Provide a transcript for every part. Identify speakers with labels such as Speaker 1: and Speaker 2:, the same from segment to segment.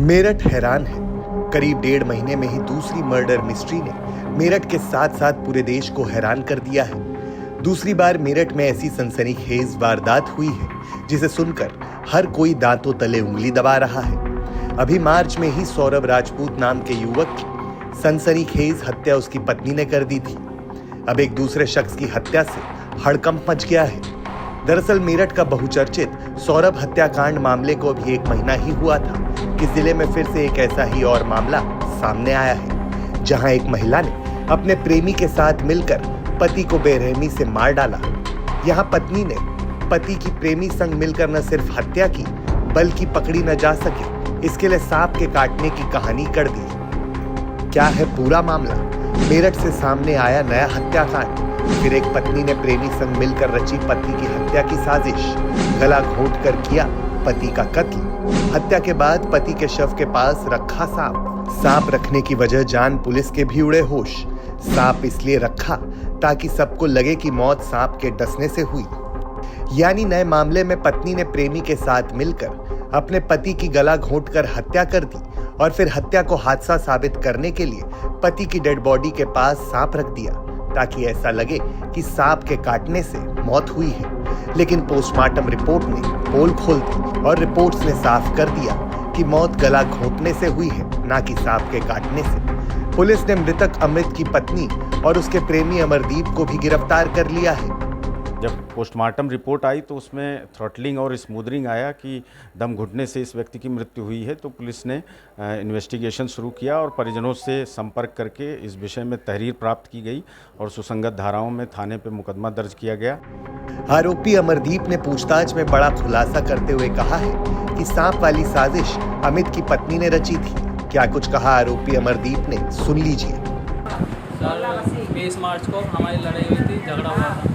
Speaker 1: मेरठ हैरान है। करीब 1.5 महीने में ही दूसरी मर्डर मिस्ट्री ने मेरठ के साथ साथ पूरे देश को हैरान कर दिया है। दूसरी बार मेरठ में ऐसी सनसनीखेज वारदात हुई है जिसे सुनकर हर कोई दांतों तले उंगली दबा रहा है। अभी मार्च में ही सौरभ राजपूत नाम के युवक की सनसनीखेज हत्या उसकी पत्नी ने कर दी थी। अब एक दूसरे शख्स की हत्या से हड़कंप मच गया है। दरअसल मेरठ का बहुचर्चित सौरभ हत्याकांड मामले को अभी 1 महीना ही हुआ था कि जिले में फिर से एक ऐसा ही और मामला सामने आया है, जहां एक महिला ने अपने प्रेमी के साथ मिलकर पति को बेरहमी से मार डाला। यहां पत्नी ने पति की प्रेमी संग मिलकर न सिर्फ हत्या की बल्कि पकड़ी न जा सके इसके लिए सांप के काटने की कहानी कर दी। क्या है पूरा मामला? मेरठ से सामने आया नया हत्याकांड। फिर एक पत्नी ने प्रेमी संग मिलकर रची पति की हत्या की साजिश। गला घोंट कर किया पति का कत्ल। हत्या के बाद पति के शव के पास रखा सांप रखने की वजह जान पुलिस के भी उड़े होश। सांप इसलिए रखा ताकि सबको लगे कि मौत सांप के डसने से हुई। यानी नए मामले में पत्नी ने प्रेमी के साथ मिलकर अपने पति की गला घोंटकर हत्या कर दी और फिर हत्या को हादसा साबित करने के लिए पति की डेड बॉडी के पास सांप रख दिया ताकि ऐसा लगे कि सांप के काटने से मौत हुई है। लेकिन पोस्टमार्टम रिपोर्ट ने पोल खोल दी और रिपोर्ट्स ने साफ कर दिया कि मौत गला घोंटने से हुई है, ना कि सांप के काटने से। पुलिस ने मृतक अमृत की पत्नी और उसके प्रेमी अमरदीप को भी गिरफ्तार कर लिया है।
Speaker 2: जब पोस्टमार्टम रिपोर्ट आई तो उसमें थ्रॉटलिंग और स्मूदरिंग आया कि दम घुटने से इस व्यक्ति की मृत्यु हुई है। तो पुलिस ने इन्वेस्टिगेशन शुरू किया और परिजनों से संपर्क करके इस विषय में तहरीर प्राप्त की गई और सुसंगत धाराओं में थाने पे मुकदमा दर्ज किया गया।
Speaker 1: आरोपी अमरदीप ने पूछताछ में बड़ा खुलासा करते हुए कहा है कि सांप वाली साजिश अमित की पत्नी ने रची थी। क्या कुछ कहा आरोपी अमरदीप ने, सुन लीजिए।
Speaker 3: सर 20 मार्च को हमारी लड़ाई हुई थी, झगड़ा हुआ था।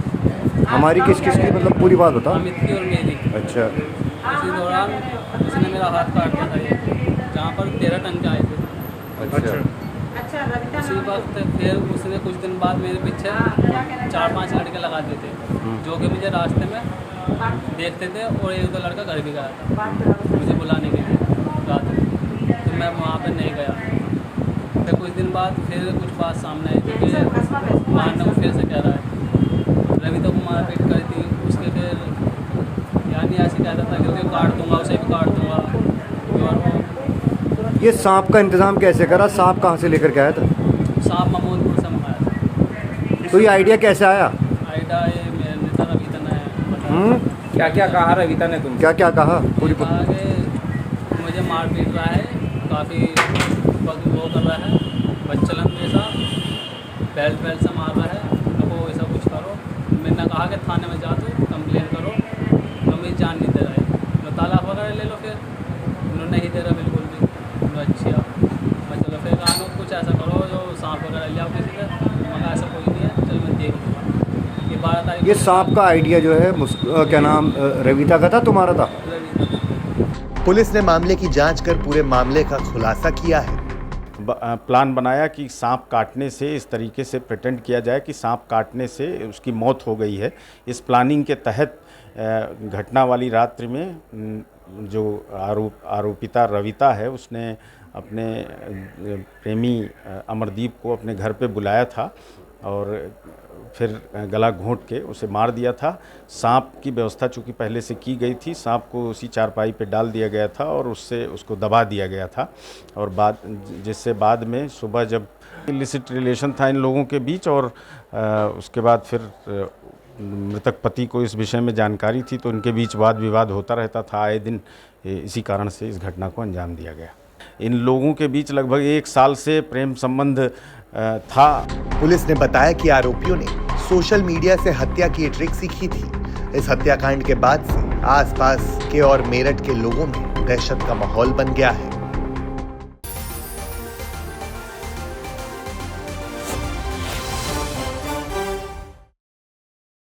Speaker 4: हमारी किस किस की, मतलब पूरी बात बता।
Speaker 3: अमित की और मेरी।
Speaker 4: अच्छा।
Speaker 3: इसी दौरान उसने मेरा हाथ काट दिया था, जहाँ पर 13 टन के आए थे।
Speaker 4: अच्छा।
Speaker 3: उसी वक्त फिर उसने कुछ दिन बाद मेरे पीछे 4-5 लड़के लगा दिए थे, जो कि मुझे रास्ते में देखते थे और 1-2 लड़का घर भी गया था मुझे बुलाने के लिए रात में। तो मैं वहाँ पर नहीं गया। फिर कुछ दिन बाद फिर कुछ बात सामने आई थी कि मारने को फिर से कह रहा है। रविता को मारपीट करी थी, उसके फिर यानी ऐसे कहता था कि उसे काट दूंगा, उसे भी काट दूंगा। और
Speaker 4: ये सांप का इंतजाम कैसे करा? सांप कहाँ से लेकर के आया था?
Speaker 3: सांप महमूदपुर से मंगाया था।
Speaker 4: तो ये आइडिया कैसे आया?
Speaker 3: आइडिया ये मेरे नेता रविता ने बताया।
Speaker 5: क्या क्या कहा रविता ने? तुम
Speaker 4: क्या क्या कहा? पूरी
Speaker 3: कहा कि मुझे मार पीट रहा है, काफ़ी वो कर रहा है, बच्चलन जैसा बेल्ट से मार रहा है, तो ऐसा कुछ करो। मैंने कहा कि थाने में जा तो कंप्लेन करो, तो मुझे जान नहीं दे रहा है, तो तालाब वगैरह ले लो। फिर उन्होंने नहीं दे रहा बिल्कुल भी। अच्छा मैं चलो फिर कहा कुछ ऐसा करो जो सांप वगैरह ले आओ किसी से। मगर ऐसा कोई नहीं है, चलो मैं देख लूँगा। ये 12 तारीख।
Speaker 4: ये सांप का आइडिया जो है क्या नाम रविता का था, तुम्हारा था?
Speaker 1: पुलिस ने मामले की जांच कर पूरे मामले का खुलासा किया है।
Speaker 2: प्लान बनाया कि सांप काटने से इस तरीके से प्रिटेंड किया जाए कि सांप काटने से उसकी मौत हो गई है। इस प्लानिंग के तहत घटना वाली रात्रि में जो आरोपिता रविता है उसने अपने प्रेमी अमरदीप को अपने घर पे बुलाया था और फिर गला घोंट के उसे मार दिया था। सांप की व्यवस्था चूँकि पहले से की गई थी, सांप को उसी चारपाई पे डाल दिया गया था और उससे उसको दबा दिया गया था। और जिससे बाद में सुबह जब इलिसिट रिलेशन था इन लोगों के बीच और उसके बाद फिर मृतक पति को इस विषय में जानकारी थी, तो उनके बीच वाद विवाद होता रहता था आए दिन। इसी कारण से इस घटना को अंजाम दिया गया। इन लोगों के बीच लगभग 1 साल से प्रेम संबंध था।
Speaker 1: पुलिस ने बताया कि आरोपियों ने सोशल मीडिया से हत्या की ट्रिक सीखी थी। इस हत्याकांड के बाद से आसपास के और मेरठ के लोगों में दहशत का माहौल बन गया है।